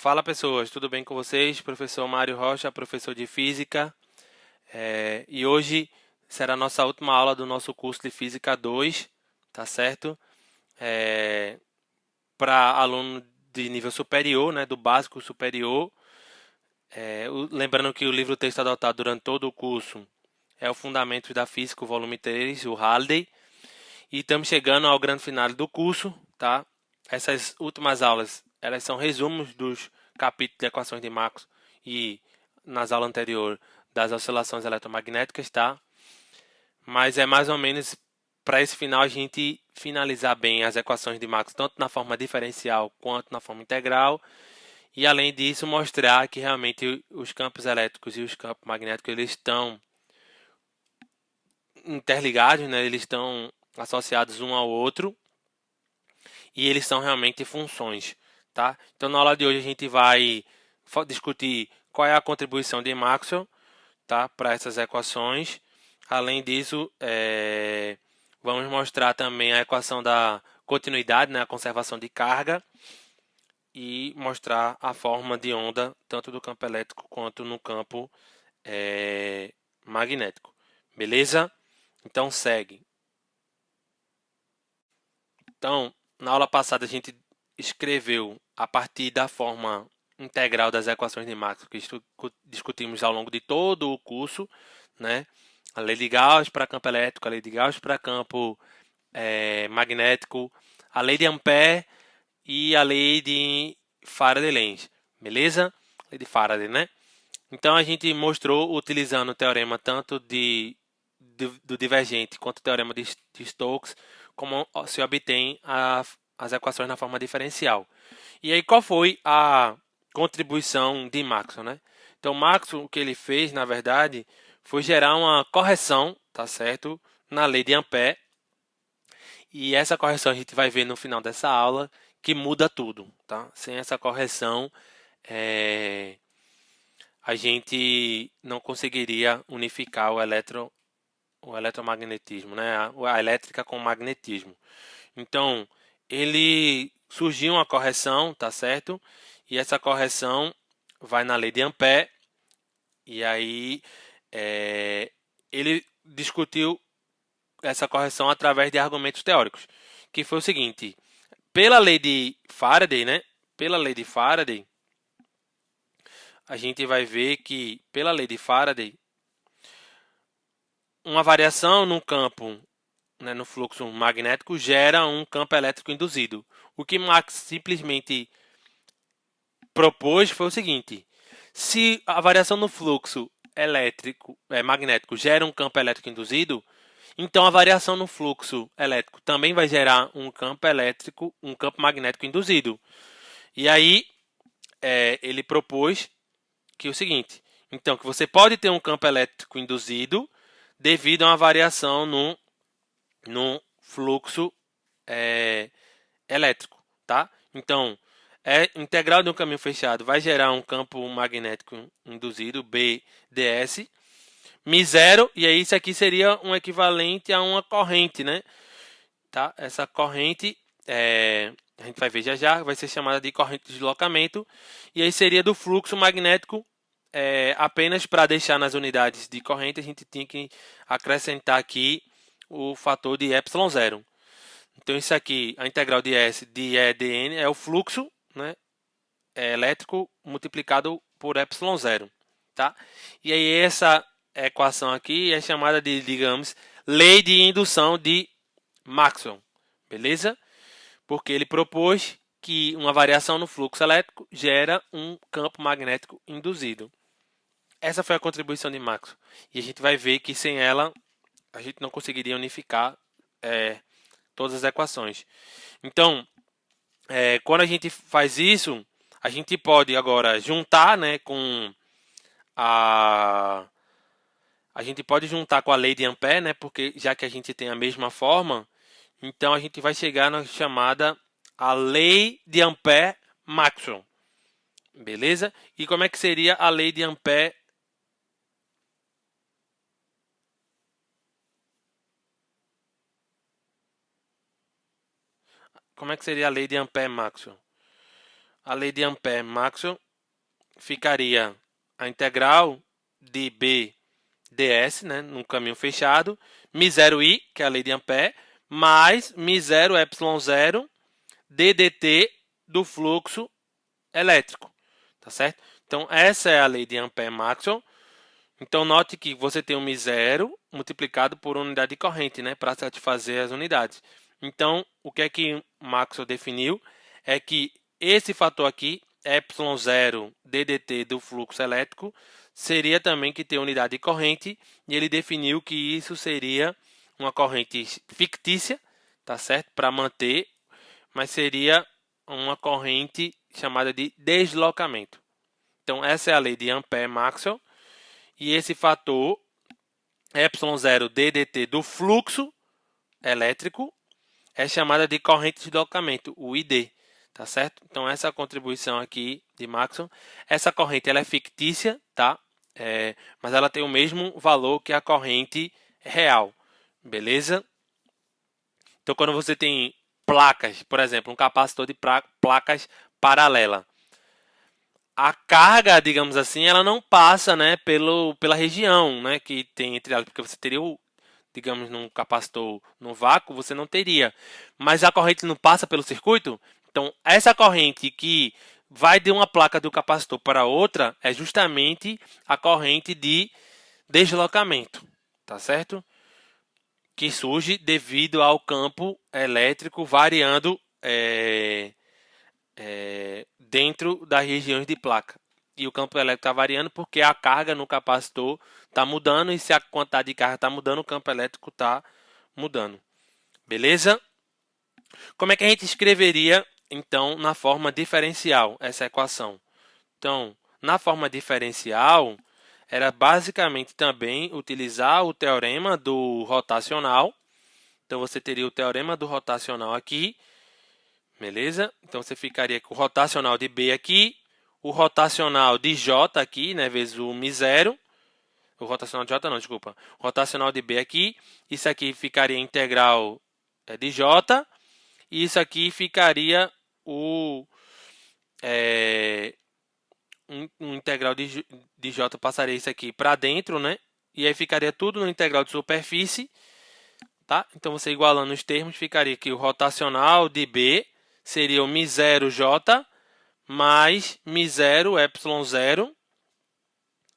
Fala pessoas, tudo bem com vocês? Professor Mário Rocha, professor de Física. E hoje será a nossa última aula do nosso curso de Física 2, tá certo? Para aluno de nível superior, né, do básico superior. Lembrando que o livro texto adotado durante todo o curso é o Fundamentos da Física, o volume 3, o Halliday. E estamos chegando ao grande final do curso, tá? Essas últimas aulas, elas são resumos dos capítulos de equações de Maxwell e nas aulas anteriores das oscilações eletromagnéticas, tá? Mas é mais ou menos para esse final a gente finalizar bem as equações de Maxwell, tanto na forma diferencial quanto na forma integral. E além disso, mostrar que realmente os campos elétricos e os campos magnéticos eles estão interligados, né? Eles estão associados um ao outro e eles são realmente funções, tá? Então na aula de hoje a gente vai discutir qual é a contribuição de Maxwell, tá, para essas equações. Além disso, vamos mostrar também a equação da continuidade, né, a conservação de carga, e mostrar a forma de onda tanto do campo elétrico quanto no campo magnético. Beleza? Então segue. Então, na aula passada a gente escreveu a partir da forma integral das equações de Maxwell que discutimos ao longo de todo o curso, né? A lei de Gauss para campo elétrico, a lei de Gauss para campo magnético, a lei de Ampère e a lei de Faraday-Lenz, beleza? Lei de Faraday, né? Então a gente mostrou utilizando o teorema tanto do divergente quanto o teorema de Stokes como se obtém as equações na forma diferencial. E aí qual foi a contribuição de Maxwell, né? Então Maxwell o que ele fez, na verdade, foi gerar uma correção, tá certo, na lei de Ampère. E essa correção a gente vai ver no final dessa aula que muda tudo, tá? Sem essa correção, a gente não conseguiria unificar o eletromagnetismo, né? A elétrica com o magnetismo. Então, ele surgiu uma correção, tá certo? E essa correção vai na lei de Ampère. E aí ele discutiu essa correção através de argumentos teóricos, que foi o seguinte: pela lei de Faraday, né? Pela lei de Faraday, a gente vai ver que pela lei de Faraday, uma variação no campo, né, no fluxo magnético gera um campo elétrico induzido. O que Max simplesmente propôs foi o seguinte: se a variação no fluxo magnético gera um campo elétrico induzido, então a variação no fluxo elétrico também vai gerar um campo elétrico, um campo magnético induzido. E aí ele propôs que é o seguinte: então que você pode ter um campo elétrico induzido devido a uma variação no fluxo elétrico, tá? Então, integral de um caminho fechado vai gerar um campo magnético induzido, BDS, μ0, e aí isso aqui seria um equivalente a uma corrente, né? Tá? Essa corrente, a gente vai ver já já, vai ser chamada de corrente de deslocamento, e aí seria do fluxo magnético. Apenas para deixar nas unidades de corrente, a gente tinha que acrescentar aqui o fator de ε0. Então, isso aqui, a integral de S de E dN é o fluxo, né, elétrico multiplicado por ε0. Tá? E aí, essa equação aqui é chamada de, digamos, lei de indução de Maxwell. Beleza? Porque ele propôs que uma variação no fluxo elétrico gera um campo magnético induzido. Essa foi a contribuição de Maxwell. E a gente vai ver que sem ela a gente não conseguiria unificar todas as equações. Então, quando a gente faz isso, a gente pode agora juntar, né, com a gente pode juntar com a lei de Ampère, né, porque já que a gente tem a mesma forma, então a gente vai chegar na chamada a lei de Ampère-Maxwell. Beleza? E como é que seria a lei de Ampère? Como é que seria a lei de Ampère-Maxwell? a lei de Ampère-Maxwell ficaria a integral de B ds, né, num caminho fechado, μ0i, que é a lei de Ampère, mais μ0 ε0 ddt do fluxo elétrico, tá certo? Então, essa é a lei de Ampère-Maxwell. Então, note que você tem um μ0 multiplicado por unidade de corrente, né, para satisfazer as unidades. Então, o que é que Maxwell definiu? É que esse fator aqui, ε0 ddt do fluxo elétrico, seria também que ter unidade de corrente, e ele definiu que isso seria uma corrente fictícia, tá certo? Para manter, mas seria uma corrente chamada de deslocamento. Então, essa é a lei de Ampère-Maxwell, e esse fator ε0 ddt do fluxo elétrico é chamada de corrente de deslocamento, o ID, tá certo? Então, essa é a contribuição aqui de Maxwell. Essa corrente ela é fictícia, tá? Mas ela tem o mesmo valor que a corrente real, beleza? Então, quando você tem placas, por exemplo, um capacitor de placas paralela, a carga, digamos assim, ela não passa, né, pela região, né, que tem entre elas, porque você teria, digamos, num capacitor no vácuo, você não teria. Mas a corrente não passa pelo circuito, então essa corrente que vai de uma placa do capacitor para outra é justamente a corrente de deslocamento, tá certo? Que surge devido ao campo elétrico variando dentro das regiões de placa. E o campo elétrico está variando porque a carga no capacitor está mudando, e se a quantidade de carga está mudando, o campo elétrico está mudando. Beleza? Como é que a gente escreveria, então, na forma diferencial, essa equação? Então, na forma diferencial, era basicamente também utilizar o teorema do rotacional. Então, você teria o teorema do rotacional aqui, beleza? Então, você ficaria com o rotacional de B aqui, o rotacional de J aqui, né, vezes o μ0. O rotacional de J não, desculpa. O rotacional de B aqui. Isso aqui ficaria integral de J. E isso aqui ficaria um integral de J, passaria isso aqui para dentro, né? E aí ficaria tudo no integral de superfície. Tá? Então, você igualando os termos, ficaria que o rotacional de B seria o μ0J mais μ0 ε0,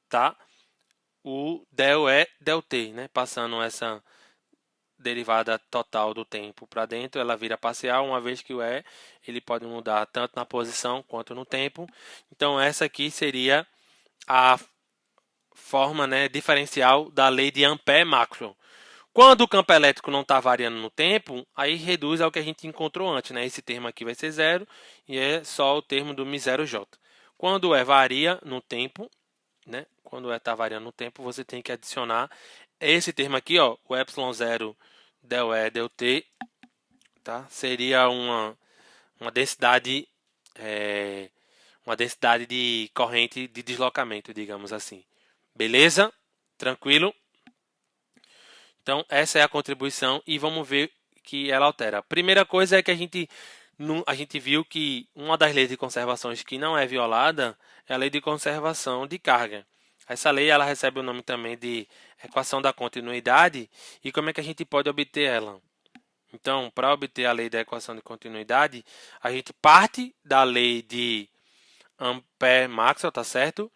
tá? O del E del T, né? Passando essa derivada total do tempo para dentro, ela vira parcial, uma vez que o E ele pode mudar tanto na posição quanto no tempo. Então, essa aqui seria a forma, né, diferencial da lei de Ampère-Maxwell. Quando o campo elétrico não está variando no tempo, aí reduz ao que a gente encontrou antes, né? Esse termo aqui vai ser zero e é só o termo do μ0J. Quando o E varia no tempo, né? Quando o E está variando no tempo, você tem que adicionar esse termo aqui, ó, o ε0 del E del T, tá? Seria uma densidade de corrente de deslocamento, digamos assim. Beleza? Tranquilo? Então, essa é a contribuição e vamos ver que ela altera. A primeira coisa é que a gente viu que uma das leis de conservação que não é violada é a lei de conservação de carga. Essa lei ela recebe o nome também de equação da continuidade. E como é que a gente pode obter ela? Então, para obter a lei da equação de continuidade, a gente parte da lei de Ampère-Maxwell, tá certo?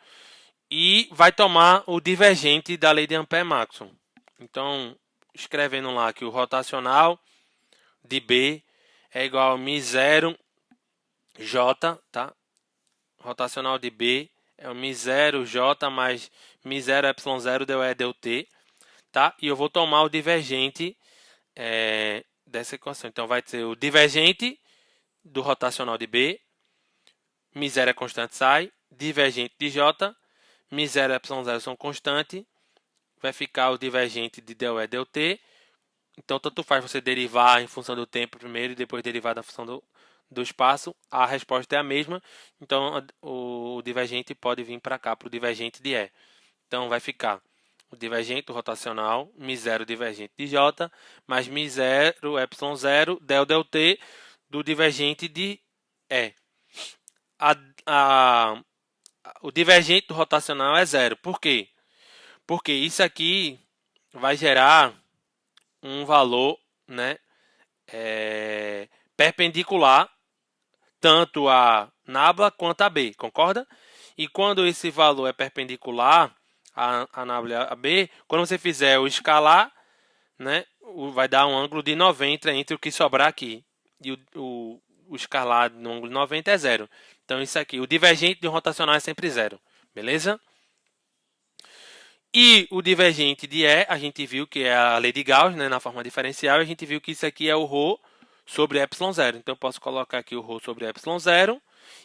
E vai tomar o divergente da lei de Ampère-Maxwell. Então, escrevendo lá que o rotacional de B é igual a μ0J, tá? Rotacional de B é o μ0J mais μ0 ε0 del E del T, tá? E eu vou tomar o divergente dessa equação. Então, vai ter o divergente do rotacional de B, μ0 é constante, sai, divergente de J, μ0 e ε0 são constante, vai ficar o divergente de del E del T. Então, tanto faz você derivar em função do tempo primeiro e depois derivar da função do espaço, a resposta é a mesma. Então, o divergente pode vir para cá, para o divergente de E. Então, vai ficar o divergente rotacional, μ0 divergente de J, mais μ0 ε0 del T do divergente de E. a, a, o divergente do rotacional é zero. Por quê? Porque isso aqui vai gerar um valor, né, perpendicular tanto a nabla quanto a B, concorda? E quando esse valor é perpendicular a nabla a B, quando você fizer o escalar, né, vai dar um ângulo de 90 entre o que sobrar aqui. E o escalar no ângulo de 90 é zero. Então isso aqui, o divergente de um rotacional é sempre zero, beleza? E o divergente de E, a gente viu que é a lei de Gauss, né, na forma diferencial, a gente viu que isso aqui é o ρ sobre ε0. Então eu posso colocar aqui o ρ sobre ε0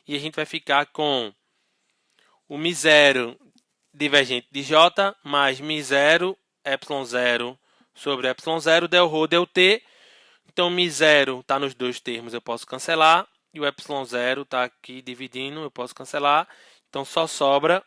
e a gente vai ficar com o μ0 divergente de J mais μ0 ε0 sobre ε0 del ρ del t. Então μ0 está nos dois termos, eu posso cancelar. E o ε0 está aqui dividindo, eu posso cancelar. Então só sobra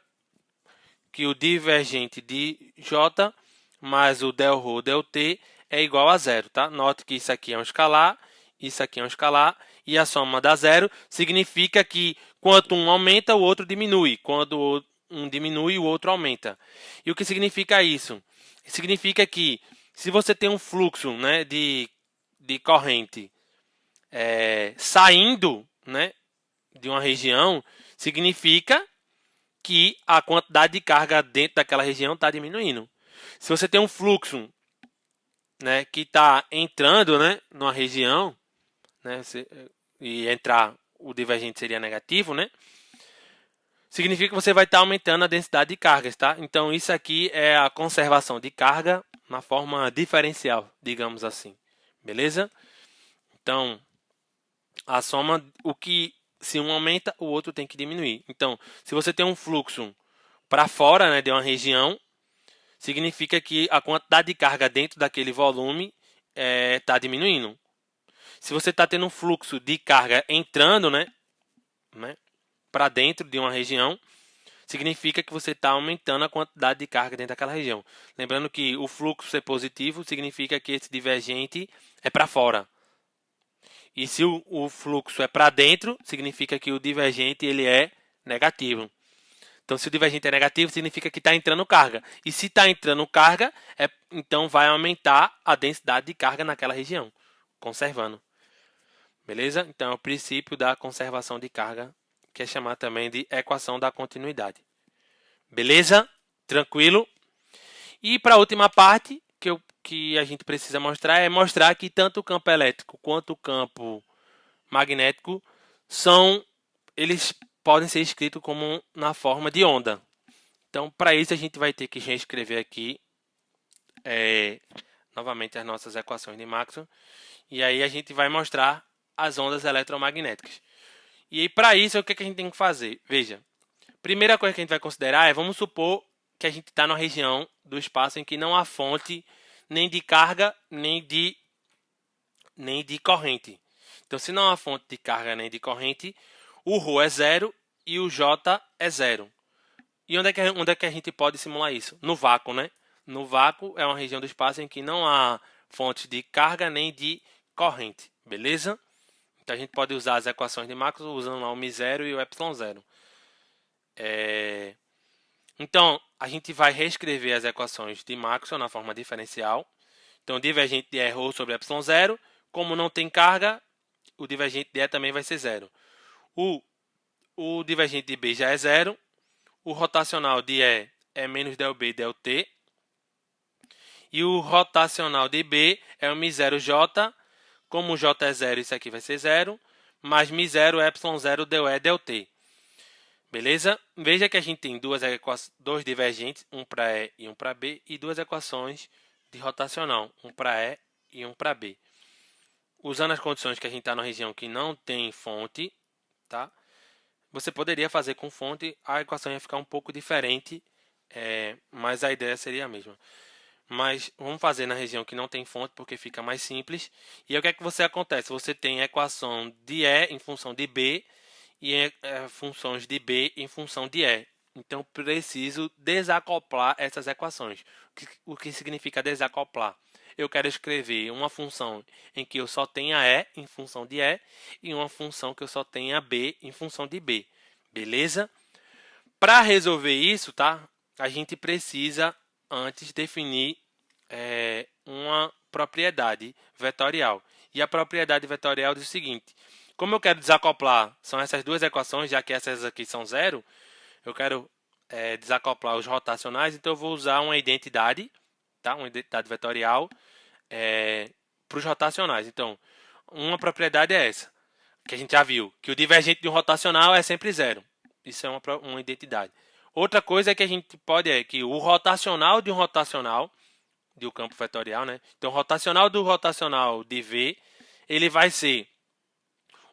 que o divergente de J mais o del ρ del t é igual a zero, tá? Note que isso aqui é um escalar, isso aqui é um escalar, e a soma dá zero, significa que quanto um aumenta, o outro diminui. Quando um diminui, o outro aumenta. E o que significa isso? Significa que se você tem um fluxo, né, de corrente saindo, né, de uma região, significa que a quantidade de carga dentro daquela região está diminuindo. Se você tem um fluxo, né, que está entrando, né, numa região, né, e entrar, o divergente seria negativo, né, significa que você vai estar aumentando a densidade de cargas, tá? Então isso aqui é a conservação de carga na forma diferencial, digamos assim, beleza? Então a soma, se um aumenta, o outro tem que diminuir. Então, se você tem um fluxo para fora, né, de uma região, significa que a quantidade de carga dentro daquele volume está diminuindo. Se você está tendo um fluxo de carga entrando, né, para dentro de uma região, significa que você está aumentando a quantidade de carga dentro daquela região. Lembrando que o fluxo ser positivo significa que esse divergente é para fora. E se o fluxo é para dentro, significa que o divergente ele é negativo. Então, se o divergente é negativo, significa que está entrando carga. E se está entrando carga, então vai aumentar a densidade de carga naquela região, conservando. Beleza? Então, é o princípio da conservação de carga, que é chamado também de equação da continuidade. Beleza? Tranquilo? E para a última parte, que a gente precisa mostrar, é mostrar que tanto o campo elétrico quanto o campo magnético eles podem ser escritos como na forma de onda. Então, para isso, a gente vai ter que reescrever aqui novamente as nossas equações de Maxwell. E aí a gente vai mostrar as ondas eletromagnéticas. E aí, para isso, o que a gente tem que fazer? Veja, primeira coisa que a gente vai considerar vamos supor que a gente está numa região do espaço em que não há fonte nem de carga, nem de corrente. Então, se não há fonte de carga nem de corrente, o ρ é zero e o J é zero. E onde é que a gente pode simular isso? No vácuo, né? No vácuo é uma região do espaço em que não há fonte de carga nem de corrente, beleza? Então a gente pode usar as equações de Maxwell usando lá o μ0 e o ε0. Então a gente vai reescrever as equações de Maxwell na forma diferencial. Então o divergente de E é ρ sobre ε0. Como não tem carga, o divergente de E também vai ser zero. O divergente de B já é zero. O rotacional de E é menos del B del T. E o rotacional de B é o μ0J. Como o J é zero, isso aqui vai ser zero. Mais μ0 ε0 del E del T. Beleza? Veja que a gente tem dois divergentes, um para E e um para B, e duas equações de rotacional, um para E e um para B. Usando as condições que a gente está na região que não tem fonte, tá? Você poderia fazer com fonte, a equação ia ficar um pouco diferente, mas a ideia seria a mesma. Mas vamos fazer na região que não tem fonte, porque fica mais simples. E aí o que é que você acontece? Você tem a equação de E em função de B e funções de B em função de E. Então, preciso desacoplar essas equações. O que significa desacoplar? Eu quero escrever uma função em que eu só tenha E em função de E e uma função que eu só tenha B em função de B. Beleza? Para resolver isso, tá? A gente precisa antes definir uma propriedade vetorial. E a propriedade vetorial diz o seguinte: como eu quero desacoplar, são essas duas equações, já que essas aqui são zero, eu quero desacoplar os rotacionais, então eu vou usar uma identidade, tá? Uma identidade vetorial para os rotacionais. Então, uma propriedade é essa, que a gente já viu, que o divergente de um rotacional é sempre zero. Isso é uma identidade. Outra coisa é que a gente pode que o rotacional de um rotacional de um campo vetorial, né? Então, o rotacional do rotacional de V, ele vai ser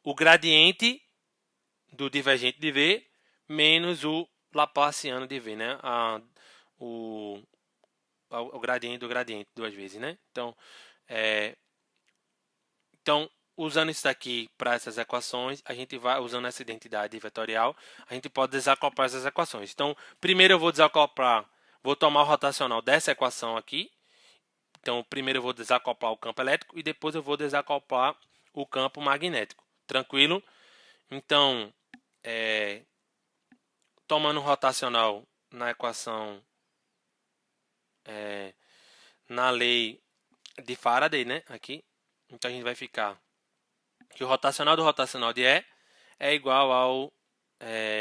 o gradiente do divergente de V menos o laplaciano de V, né? O gradiente do gradiente duas vezes, né? Então, usando isso daqui para essas equações, a gente vai usando essa identidade vetorial, a gente pode desacoplar essas equações. Então, primeiro eu vou desacoplar, vou tomar o rotacional dessa equação aqui. Então, primeiro eu vou desacoplar o campo elétrico e depois eu vou desacoplar o campo magnético. Tranquilo? Então, tomando o rotacional na equação, na lei de Faraday, né? Aqui. Então, a gente vai ficar que o rotacional do rotacional de E é igual ao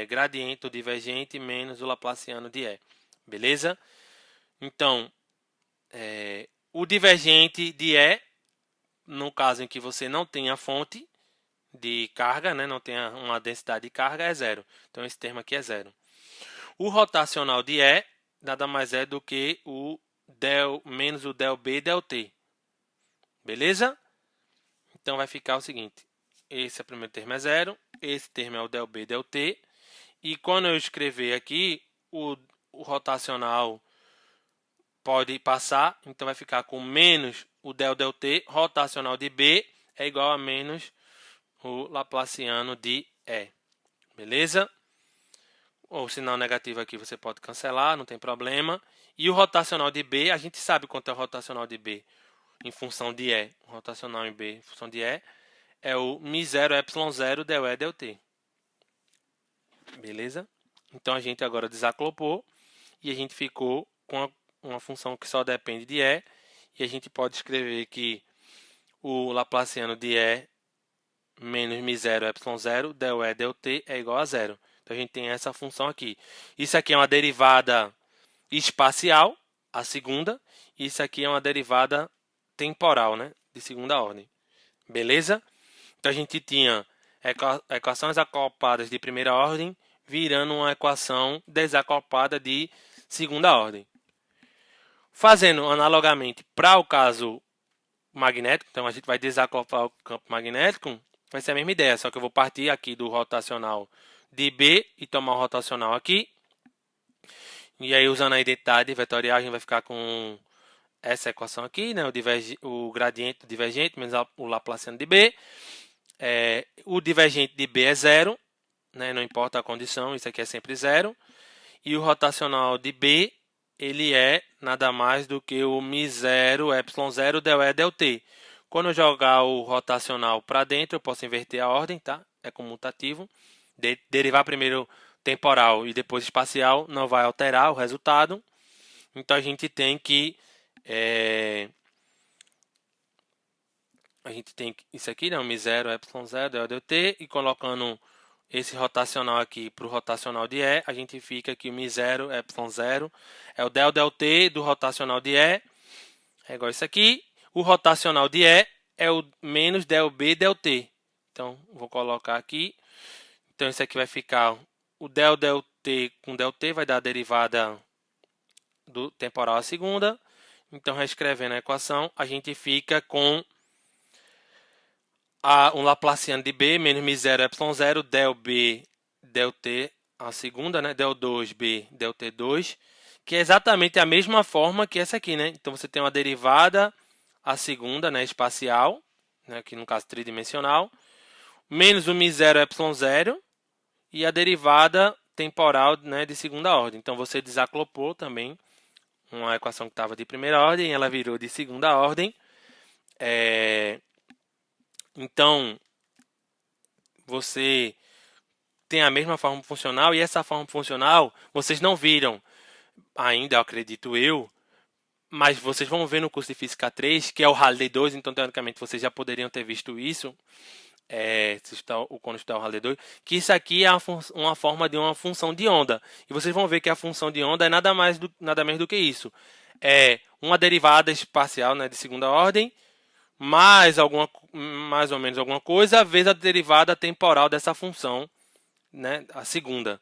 gradiente do divergente menos o laplaciano de E. Beleza? Então, o divergente de E, no caso em que você não tem a fonte de carga, né, não tem uma densidade de carga, é zero. Então, esse termo aqui é zero. O rotacional de E nada mais é do que o del menos o del B del T. Beleza? Então, vai ficar o seguinte. Esse primeiro termo é zero. Esse termo é o del B del T. E quando eu escrever aqui, o rotacional pode passar. Então, vai ficar com menos o del del T. Rotacional de B é igual a menos o laplaciano de E. Beleza? O sinal negativo aqui você pode cancelar, não tem problema. E o rotacional de B, a gente sabe quanto é o rotacional de B em função de E. O rotacional em B em função de E é o μ0 ε0 del E del T. Beleza? Então, a gente agora desacoplou e a gente ficou com uma função que só depende de E. E a gente pode escrever que o laplaciano de E menos μ0 ε0 del E del T é igual a zero. Então, a gente tem essa função aqui. Isso aqui é uma derivada espacial, a segunda. E isso aqui é uma derivada temporal, né? De segunda ordem. Beleza? Então, a gente tinha equações acopladas de primeira ordem virando uma equação desacoplada de segunda ordem. Fazendo analogamente para o caso magnético, então a gente vai desacoplar o campo magnético, vai ser a mesma ideia, só que eu vou partir aqui do rotacional de B e tomar o rotacional aqui. E aí, usando a identidade vetorial, a gente vai ficar com essa equação aqui, né? O gradiente do divergente menos o laplaciano de B. O divergente de B é zero, né? Não importa a condição, isso aqui é sempre zero. E o rotacional de B, ele é nada mais do que o μ0 ε0 del E del T. Quando eu jogar o rotacional para dentro, eu posso inverter a ordem, tá? É comutativo. Derivar primeiro temporal e depois espacial não vai alterar o resultado. Então, a gente tem que isso aqui, né? O μ0 ε0 del E del T, e colocando esse rotacional aqui para o rotacional de E, a gente fica que o μ0 ε0 é o del T do rotacional de E, é igual a isso aqui. O rotacional de E é o menos del B del T. Então, vou colocar aqui. Então, isso aqui vai ficar o del T com del T, vai dar a derivada do temporal à segunda. Então, reescrevendo a equação, a gente fica com um laplaciano de B menos μ0 ε0 del B del T a segunda, né? Del 2B del T2, que é exatamente a mesma forma que essa aqui, né? Então, você tem uma derivada a segunda, né? Espacial, né? Aqui no caso tridimensional, menos o μ0 ε0 e a derivada temporal, né? De segunda ordem. Então, você desacoplou também uma equação que estava de primeira ordem, ela virou de segunda ordem. Então, você tem a mesma forma funcional, e essa forma funcional vocês não viram ainda, acredito eu, mas vocês vão ver no curso de Física 3, que é o Halliday 2, então teoricamente vocês já poderiam ter visto isso, quando estudar o Halliday 2, que isso aqui é uma forma de uma função de onda. E vocês vão ver que a função de onda é nada menos do que isso. É uma derivada espacial, né, de segunda ordem, mais ou menos alguma coisa, vezes a derivada temporal dessa função, né, a segunda.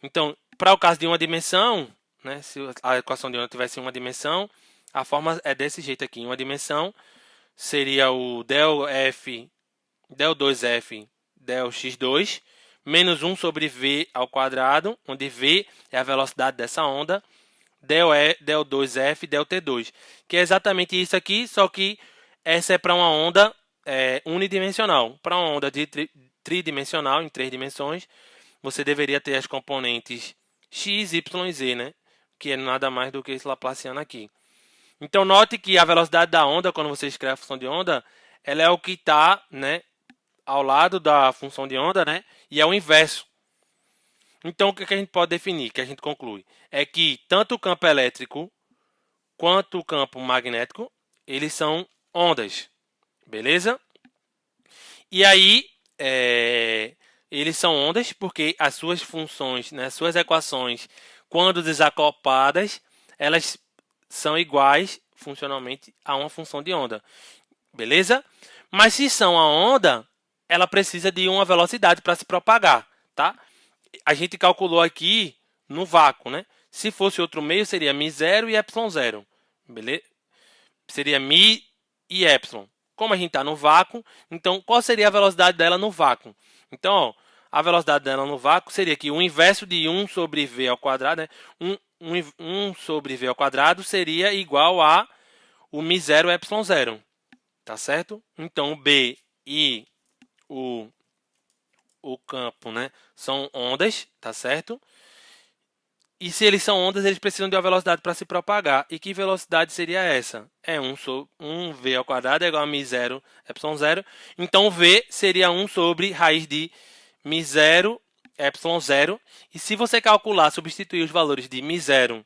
Então, para o caso de uma dimensão, né, se a equação de onda tivesse uma dimensão, a forma é desse jeito aqui. Uma dimensão seria o del 2f del x2 menos 1 sobre v ao quadrado, onde v é a velocidade dessa onda, del 2f del t2, que é exatamente isso aqui, só que essa é para uma onda unidimensional. Para uma onda tridimensional, em 3 dimensões, você deveria ter as componentes x, y e z, né? Que é nada mais do que esse Laplaciano aqui. Então, note que a velocidade da onda, quando você escreve a função de onda, ela é o que está, né, ao lado da função de onda, né? E é o inverso. Então, o que a gente pode definir, que a gente conclui? É que tanto o campo elétrico quanto o campo magnético, eles são ondas. Beleza? E aí, eles são ondas porque as suas funções, né, suas equações, quando desacopladas, elas são iguais funcionalmente a uma função de onda. Beleza? Mas se são a onda, ela precisa de uma velocidade para se propagar, tá? A gente calculou aqui no vácuo, né? Se fosse outro meio, seria μ0 e ε0. Beleza? Seria μ e ε. Como a gente está no vácuo, então qual seria a velocidade dela no vácuo? Então, ó, a velocidade dela no vácuo seria que o inverso de 1 sobre v ao quadrado, né? 1 sobre v ao quadrado seria igual a o μ0 ε0. Tá certo? Então, o B e o campo, né, são ondas, tá certo? E se eles são ondas, eles precisam de uma velocidade para se propagar. E que velocidade seria essa? É 1 v ao quadrado é igual a μ0 ε0. Então, V seria 1 sobre raiz de μ0 ε0. E se você calcular, substituir os valores de μ0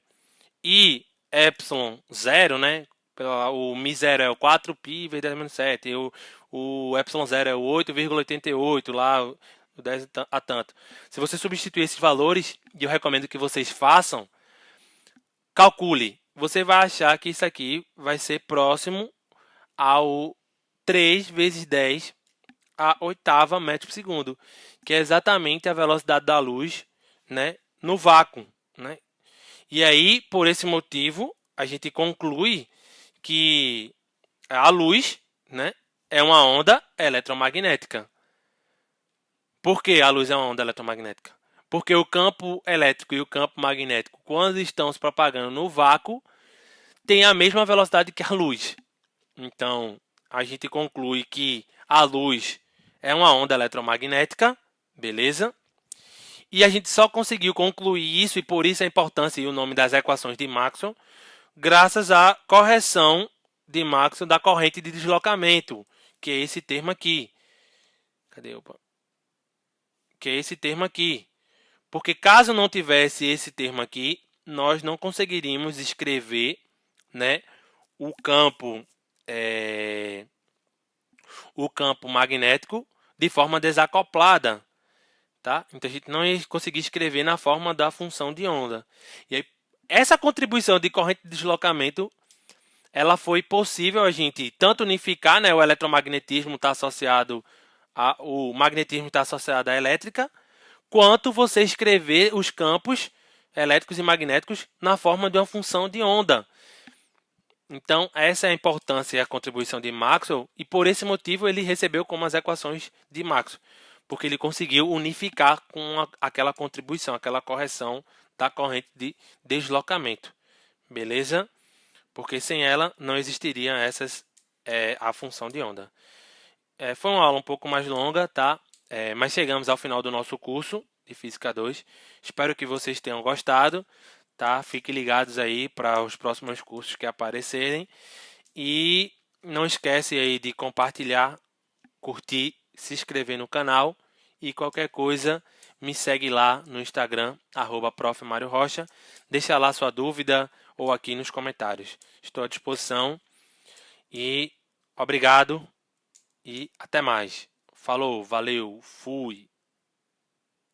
e ε0, né? O μ0 é o 4π vezes 10 menos 7. O ε0 é o 8,88 lá, o 10 a tanto. Se você substituir esses valores, e eu recomendo que vocês façam, calcule. Você vai achar que isso aqui vai ser próximo ao 3 vezes 10 a oitava metro por segundo, que é exatamente a velocidade da luz, né, no vácuo, né? E aí, por esse motivo, a gente conclui que a luz, né, é uma onda eletromagnética. Por que a luz é uma onda eletromagnética? Porque o campo elétrico e o campo magnético, quando estão se propagando no vácuo, têm a mesma velocidade que a luz. Então, a gente conclui que a luz é uma onda eletromagnética, beleza? E a gente só conseguiu concluir isso, e por isso a importância e o nome das equações de Maxwell, graças à correção de Maxwell da corrente de deslocamento, que é esse termo aqui. Cadê? Opa. Que é esse termo aqui. Porque caso não tivesse esse termo aqui, nós não conseguiríamos escrever, né, o campo magnético de forma desacoplada. Tá? Então a gente não ia conseguir escrever na forma da função de onda. E aí, essa contribuição de corrente de deslocamento, ela foi possível a gente tanto unificar, né, o eletromagnetismo está associado o magnetismo está associado à elétrica, quanto você escrever os campos elétricos e magnéticos na forma de uma função de onda. Então, essa é a importância e a contribuição de Maxwell, e por esse motivo ele recebeu como as equações de Maxwell, porque ele conseguiu unificar com aquela contribuição, aquela correção da corrente de deslocamento. Beleza? Porque sem ela não existiria a função de onda. Foi uma aula um pouco mais longa, tá? Mas chegamos ao final do nosso curso de Física 2. Espero que vocês tenham gostado, tá? Fiquem ligados aí para os próximos cursos que aparecerem. E não esquece aí de compartilhar, curtir, se inscrever no canal. E qualquer coisa, me segue lá no Instagram, @Prof. Mário Rocha. Deixa lá sua dúvida ou aqui nos comentários. Estou à disposição e obrigado e até mais. Falou, valeu, fui.